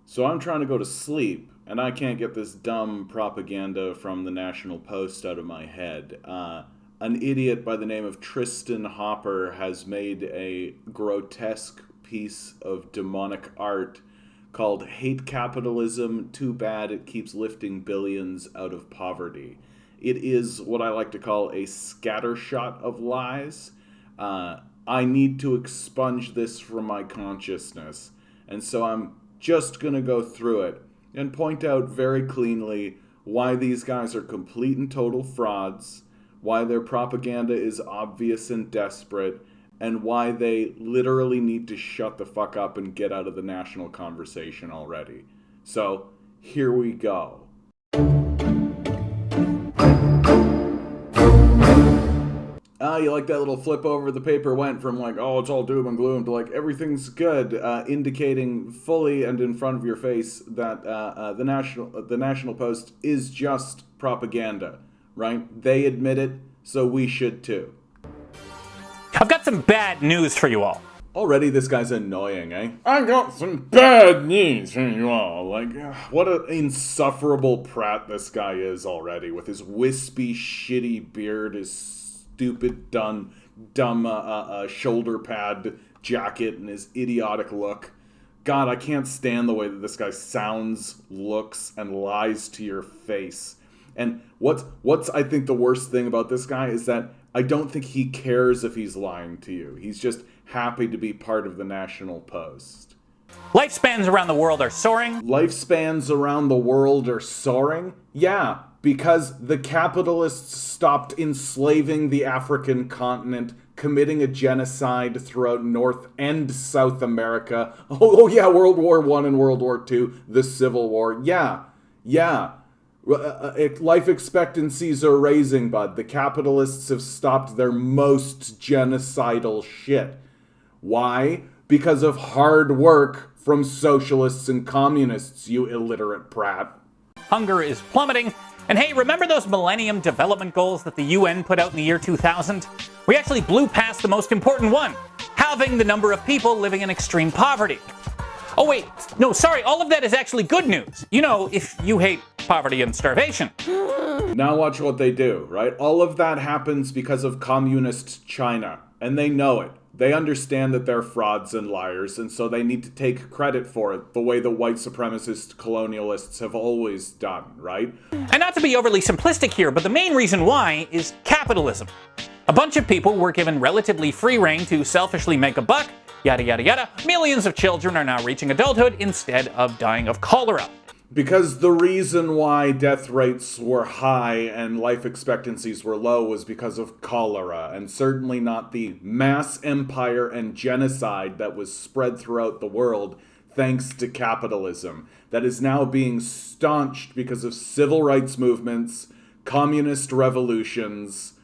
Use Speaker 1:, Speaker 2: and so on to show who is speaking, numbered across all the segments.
Speaker 1: So I'm trying to go to sleep, and I can't get this dumb propaganda from the National Post out of my head. An idiot by the name of Tristin Hopper has made a grotesque piece of demonic art called Hate Capitalism, Too Bad It Keeps Lifting Billions Out of Poverty. It is what I like to call a scattershot of lies. I need to expunge this from my consciousness, and so I'm just going to go through it and point out very cleanly why these guys are complete and total frauds, why their propaganda is obvious and desperate, and why they literally need to shut the fuck up and get out of the national conversation already. So, here we go. You like that little flip over? The paper went from like, oh, it's all doom and gloom to like, everything's good, indicating fully and in front of your face that the National Post is just propaganda, right? They admit it, so we should too.
Speaker 2: I've got some bad news for you all.
Speaker 1: Already this guy's annoying, eh? I got some bad news for you all. Like, what an insufferable prat this guy is already, with his wispy, shitty beard, his stupid, dumb shoulder pad jacket, and his idiotic look. God, I can't stand the way that this guy sounds, looks, and lies to your face. And what's I think the worst thing about this guy is that I don't think he cares if he's lying to you. He's just happy to be part of the National Post.
Speaker 2: Lifespans around the world are soaring.
Speaker 1: Lifespans around the world are soaring? Yeah, because the capitalists stopped enslaving the African continent, committing a genocide throughout North and South America. Oh yeah, World War I and World War II, the Civil War. Yeah. Life expectancies are raising, bud. The capitalists have stopped their most genocidal shit. Why? Because of hard work from socialists and communists, you illiterate prat.
Speaker 2: Hunger is plummeting. And hey, remember those Millennium Development Goals that the UN put out in the year 2000? We actually blew past the most important one, halving the number of people living in extreme poverty. Oh wait, no, sorry, all of that is actually good news. You know, if you hate poverty and starvation.
Speaker 1: Now watch what they do, right? All of that happens because of communist China, and they know it. They understand that they're frauds and liars, and so they need to take credit for it, the way the white supremacist colonialists have always done, right?
Speaker 2: And not to be overly simplistic here, but the main reason why is capitalism. A bunch of people were given relatively free rein to selfishly make a buck, yada yada yada. Millions of children are now reaching adulthood instead of dying of cholera.
Speaker 1: Because the reason why death rates were high and life expectancies were low was because of cholera, and certainly not the mass empire and genocide that was spread throughout the world thanks to capitalism, that is now being staunched because of civil rights movements, communist revolutions.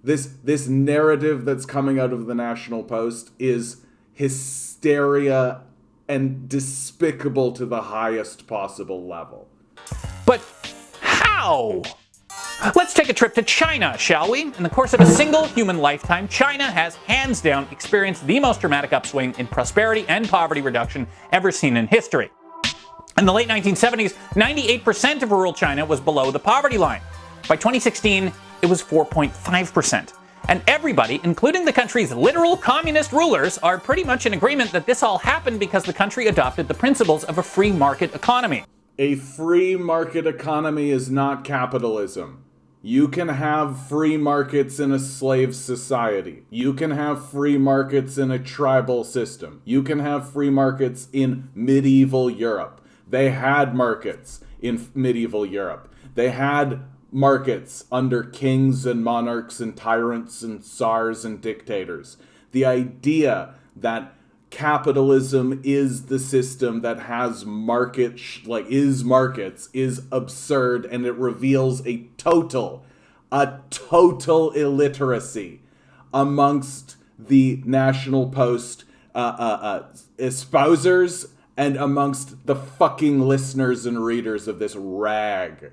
Speaker 1: This narrative that's coming out of the National Post is hysteria and despicable to the highest possible level.
Speaker 2: But how? Let's take a trip to China, shall we? In the course of a single human lifetime, China has hands down experienced the most dramatic upswing in prosperity and poverty reduction ever seen in history. In the late 1970s, 98% of rural China was below the poverty line. By 2016, it was 4.5%. And everybody, including the country's literal communist rulers, are pretty much in agreement that this all happened because the country adopted the principles of a free market economy.
Speaker 1: A free market economy is not capitalism. You can have free markets in a slave society. You can have free markets in a tribal system. You can have free markets in medieval Europe. They had markets in medieval Europe. They had markets under kings and monarchs and tyrants and czars and dictators. The idea that capitalism is the system that has markets is absurd, and it reveals a total illiteracy amongst the National Post espousers and amongst the fucking listeners and readers of this rag.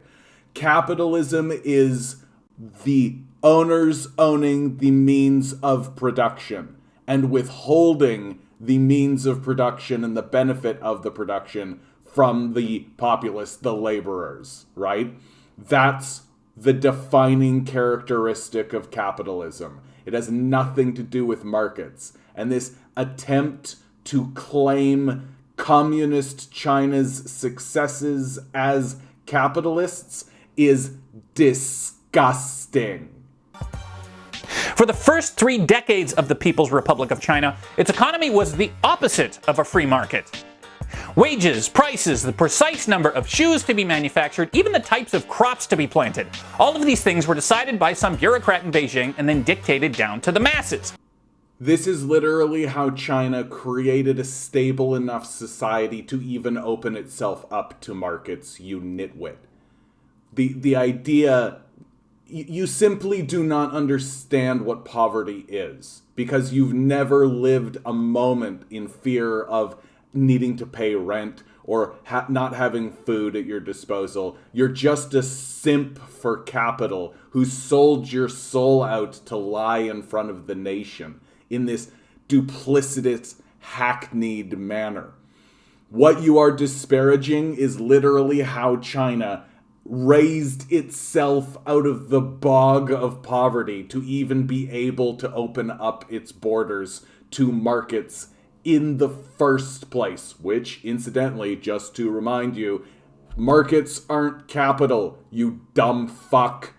Speaker 1: Capitalism is the owners owning the means of production and withholding the means of production and the benefit of the production from the populace, the laborers, right? That's the defining characteristic of capitalism. It has nothing to do with markets. And this attempt to claim communist China's successes as capitalists is disgusting.
Speaker 2: For the first 3 decades of the People's Republic of China, its economy was the opposite of a free market. Wages, prices, the precise number of shoes to be manufactured, even the types of crops to be planted. All of these things were decided by some bureaucrat in Beijing and then dictated down to the masses.
Speaker 1: This is literally how China created a stable enough society to even open itself up to markets, you nitwit. The idea, you simply do not understand what poverty is, because you've never lived a moment in fear of needing to pay rent or not having food at your disposal. You're just a simp for capital who sold your soul out to lie in front of the nation in this duplicitous, hackneyed manner. What you are disparaging is literally how China raised itself out of the bog of poverty to even be able to open up its borders to markets in the first place, which, incidentally, just to remind you, markets aren't capital, you dumb fuck.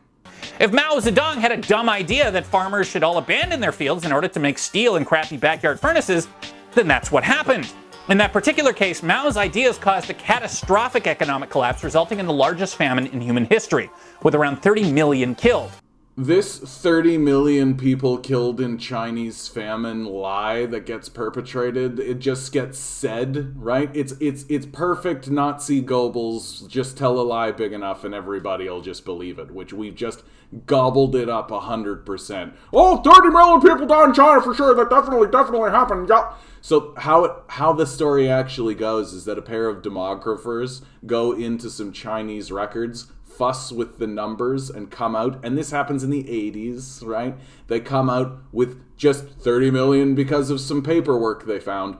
Speaker 2: If Mao Zedong had a dumb idea that farmers should all abandon their fields in order to make steel and crappy backyard furnaces, then that's what happened. In that particular case, Mao's ideas caused a catastrophic economic collapse, resulting in the largest famine in human history, with around 30 million killed.
Speaker 1: This 30 million people killed in Chinese famine lie that gets perpetrated, it just gets said, right? It's perfect Nazi Goebbels, just tell a lie big enough and everybody will just believe it, which we've just gobbled it up 100%. Oh, 30 million people died in China for sure, that definitely happened, yeah. So how the story actually goes is that a pair of demographers go into some Chinese records, fuss with the numbers, and come out, and this happens in the 80s, right? They come out with just 30 million because of some paperwork they found.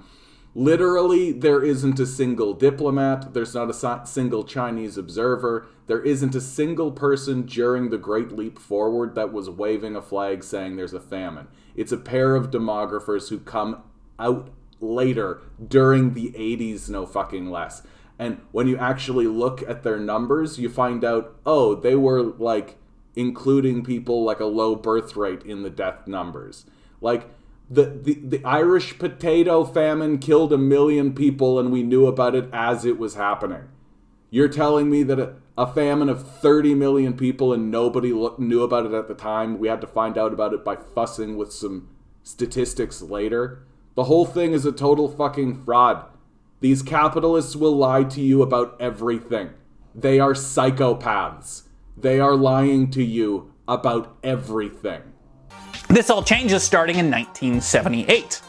Speaker 1: Literally, there isn't a single diplomat, there's not a single Chinese observer, there isn't a single person during the Great Leap Forward that was waving a flag saying there's a famine. It's a pair of demographers who come out later, during the 80s, no fucking less. And when you actually look at their numbers, you find out, oh, they were, like, including people like a low birth rate in the death numbers. Like, the Irish potato famine killed 1 million people and we knew about it as it was happening. You're telling me that a famine of 30 million people and nobody knew about it at the time? We had to find out about it by fussing with some statistics later? The whole thing is a total fucking fraud. These capitalists will lie to you about everything. They are psychopaths. They are lying to you about everything.
Speaker 2: This all changes starting in 1978.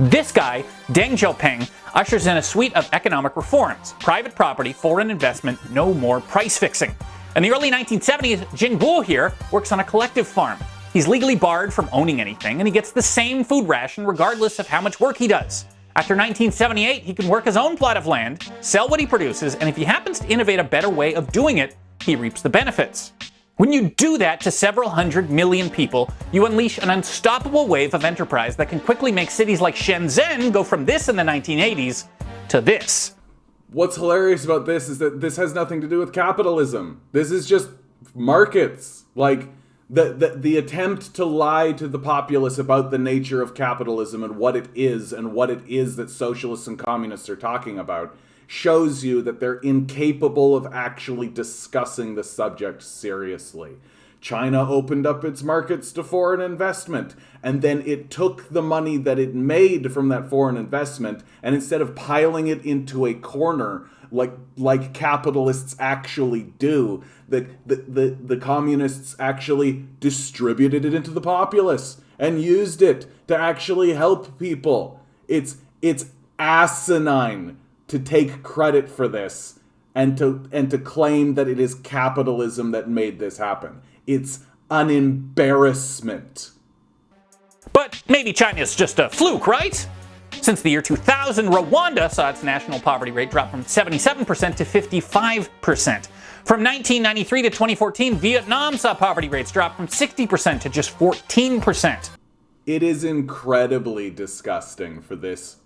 Speaker 2: This guy, Deng Xiaoping, ushers in a suite of economic reforms: private property, foreign investment, no more price fixing. In the early 1970s, Jingguo here works on a collective farm. He's legally barred from owning anything, and he gets the same food ration regardless of how much work he does. After 1978, he can work his own plot of land, sell what he produces, and if he happens to innovate a better way of doing it, he reaps the benefits. When you do that to several 100 million people, you unleash an unstoppable wave of enterprise that can quickly make cities like Shenzhen go from this in the 1980s to this.
Speaker 1: What's hilarious about this is that this has nothing to do with capitalism. This is just markets. Like, the attempt to lie to the populace about the nature of capitalism and what it is that socialists and communists are talking about shows you that they're incapable of actually discussing the subject seriously. China opened up its markets to foreign investment, and then it took the money that it made from that foreign investment, and instead of piling it into a corner like capitalists actually do, the communists actually distributed it into the populace and used it to actually help people. It's asinine to take credit for this and to claim that it is capitalism that made this happen. It's an embarrassment.
Speaker 2: But maybe China's just a fluke, right? Since the year 2000, Rwanda saw its national poverty rate drop from 77% to 55%. From 1993 to 2014, Vietnam saw poverty rates drop from 60% to just 14%.
Speaker 1: It is incredibly disgusting for this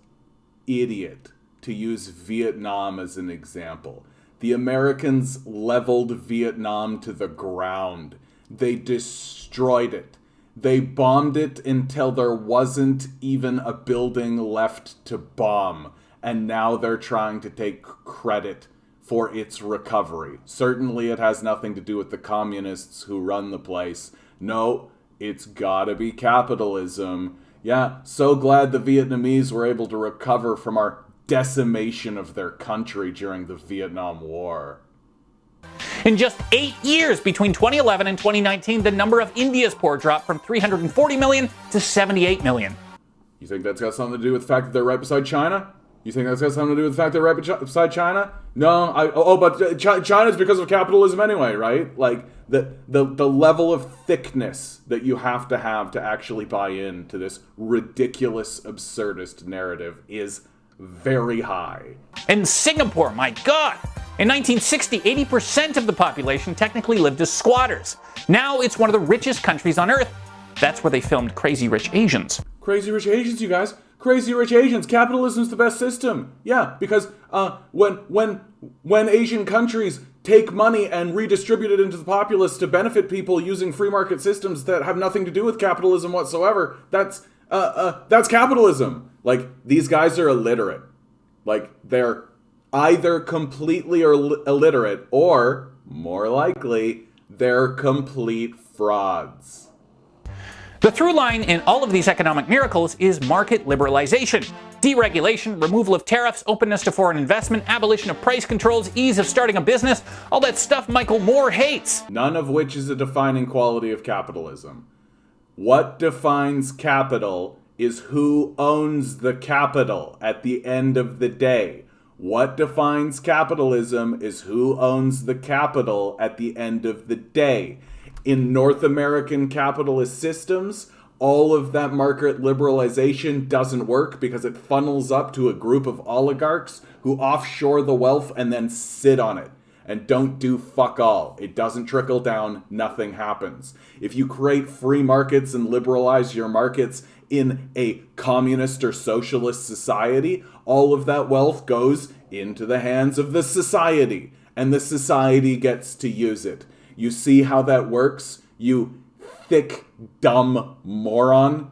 Speaker 1: idiot to use Vietnam as an example. The Americans leveled Vietnam to the ground. They destroyed it. They bombed it until there wasn't even a building left to bomb. And now they're trying to take credit for its recovery. Certainly it has nothing to do with the communists who run the place. No, it's gotta be capitalism. Yeah, so glad the Vietnamese were able to recover from our decimation of their country during the Vietnam War.
Speaker 2: In just 8 years between 2011 and 2019, the number of India's poor dropped from 340 million to 78 million.
Speaker 1: You think that's got something to do with the fact that they're right beside China? You think that's got something to do with the fact they're right beside China? No, but China's because of capitalism anyway, right? Like, the level of thickness that you have to actually buy into this ridiculous, absurdist narrative is very high.
Speaker 2: In Singapore, my God! In 1960, 80% of the population technically lived as squatters. Now it's one of the richest countries on earth. That's where they filmed Crazy Rich Asians.
Speaker 1: Crazy Rich Asians, you guys. Crazy Rich Asians. Capitalism's the best system. Yeah, because when Asian countries take money and redistribute it into the populace to benefit people using free market systems that have nothing to do with capitalism whatsoever, that's capitalism. Like, these guys are illiterate. Like, they're either completely illiterate or, more likely, they're complete frauds.
Speaker 2: The through line in all of these economic miracles is market liberalization. Deregulation, removal of tariffs, openness to foreign investment, abolition of price controls, ease of starting a business, all that stuff Michael Moore hates.
Speaker 1: None of which is a defining quality of capitalism. What defines capital is who owns the capital at the end of the day. What defines capitalism is who owns the capital at the end of the day. In North American capitalist systems, all of that market liberalization doesn't work because it funnels up to a group of oligarchs who offshore the wealth and then sit on it and don't do fuck all. It doesn't trickle down, nothing happens. If you create free markets and liberalize your markets in a communist or socialist society, all of that wealth goes into the hands of the society, and the society gets to use it. You see how that works, you thick, dumb moron?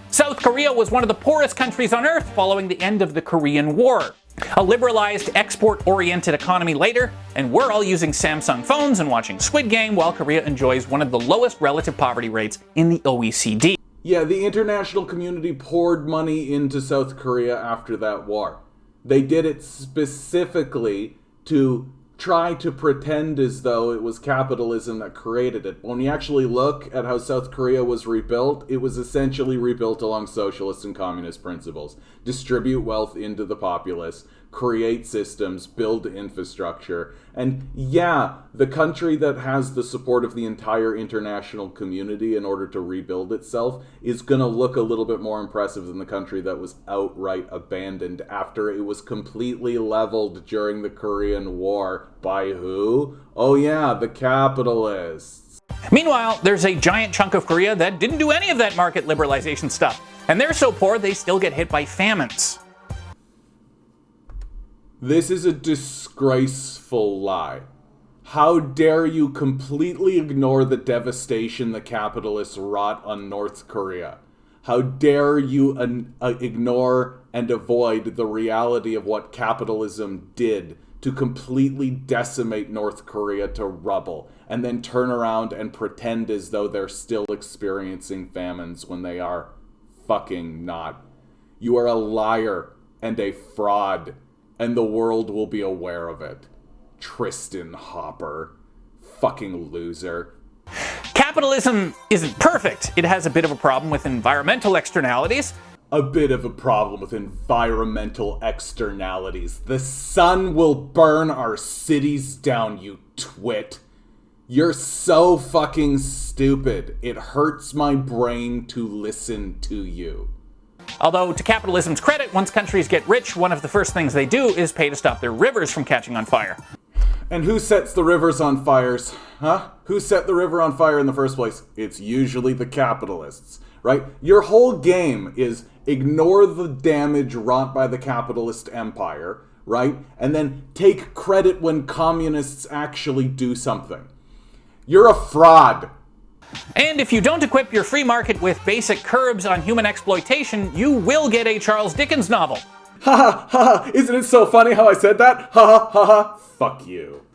Speaker 2: South Korea was one of the poorest countries on earth following the end of the Korean War. A liberalized, export-oriented economy later, and we're all using Samsung phones and watching Squid Game while Korea enjoys one of the lowest relative poverty rates in the OECD.
Speaker 1: Yeah, the international community poured money into South Korea after that war. They did it specifically to try to pretend as though it was capitalism that created it. When you actually look at how South Korea was rebuilt, it was essentially rebuilt along socialist and communist principles. Distribute wealth into the populace, create systems, build infrastructure. And yeah, the country that has the support of the entire international community in order to rebuild itself is going to look a little bit more impressive than the country that was outright abandoned after it was completely leveled during the Korean War. By who? Oh yeah, the capitalists.
Speaker 2: Meanwhile, there's a giant chunk of Korea that didn't do any of that market liberalization stuff. And they're so poor they still get hit by famines.
Speaker 1: This is a disgraceful lie. How dare you completely ignore the devastation the capitalists wrought on North Korea? How dare you ignore and avoid the reality of what capitalism did to completely decimate North Korea to rubble, and then turn around and pretend as though they're still experiencing famines when they are fucking not. You are a liar and a fraud, and the world will be aware of it. Tristin Hopper. Fucking loser.
Speaker 2: Capitalism isn't perfect. It has a bit of a problem with environmental externalities.
Speaker 1: A bit of a problem with environmental externalities. The sun will burn our cities down, you twit. You're so fucking stupid. It hurts my brain to listen to you.
Speaker 2: Although, to capitalism's credit, once countries get rich, one of the first things they do is pay to stop their rivers from catching on fire.
Speaker 1: And who sets the rivers on fires? Huh? Who set the river on fire in the first place? It's usually the capitalists, right? Your whole game is ignore the damage wrought by the capitalist empire, right? And then take credit when communists actually do something. You're a fraud.
Speaker 2: And if you don't equip your free market with basic curbs on human exploitation, you will get a Charles Dickens novel.
Speaker 1: Ha ha ha! Isn't it so funny how I said that? Ha ha ha ha! Fuck you.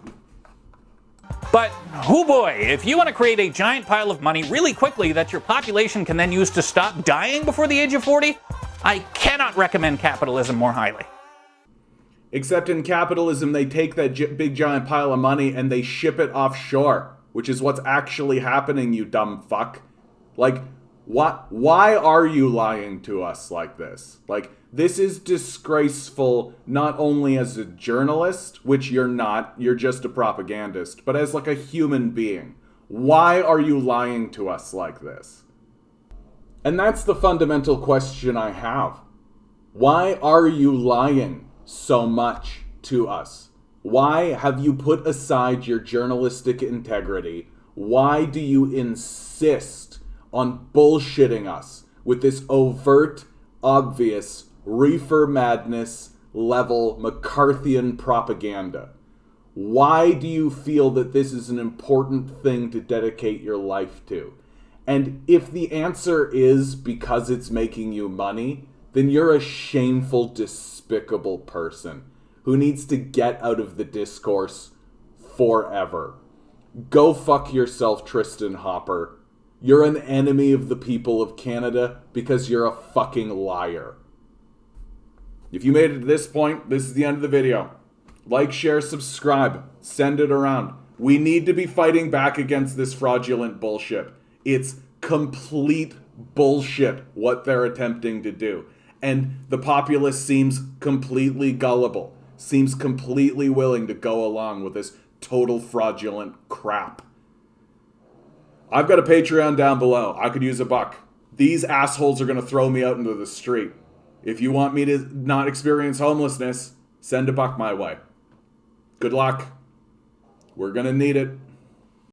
Speaker 2: But, oh boy, if you want to create a giant pile of money really quickly that your population can then use to stop dying before the age of 40, I cannot recommend capitalism more highly.
Speaker 1: Except in capitalism, they take that big giant pile of money and they ship it offshore, which is what's actually happening, you dumb fuck. Like, why are you lying to us like this? Like, this is disgraceful not only as a journalist, which you're not, you're just a propagandist, but as like a human being. Why are you lying to us like this? And that's the fundamental question I have. Why are you lying so much to us? Why have you put aside your journalistic integrity? Why do you insist on bullshitting us with this overt, obvious, reefer madness level McCarthyian propaganda? Why do you feel that this is an important thing to dedicate your life to? And if the answer is because it's making you money, then you're a shameful, despicable person who needs to get out of the discourse forever. Go fuck yourself, Tristin Hopper. You're an enemy of the people of Canada because you're a fucking liar. If you made it to this point, this is the end of the video. Like, share, subscribe. Send it around. We need to be fighting back against this fraudulent bullshit. It's complete bullshit what they're attempting to do. And the populace seems completely gullible. Seems completely willing to go along with this total fraudulent crap. I've got a Patreon down below. I could use $1. These assholes are going to throw me out into the street. If you want me to not experience homelessness, send $1 my way. Good luck. We're going to need it.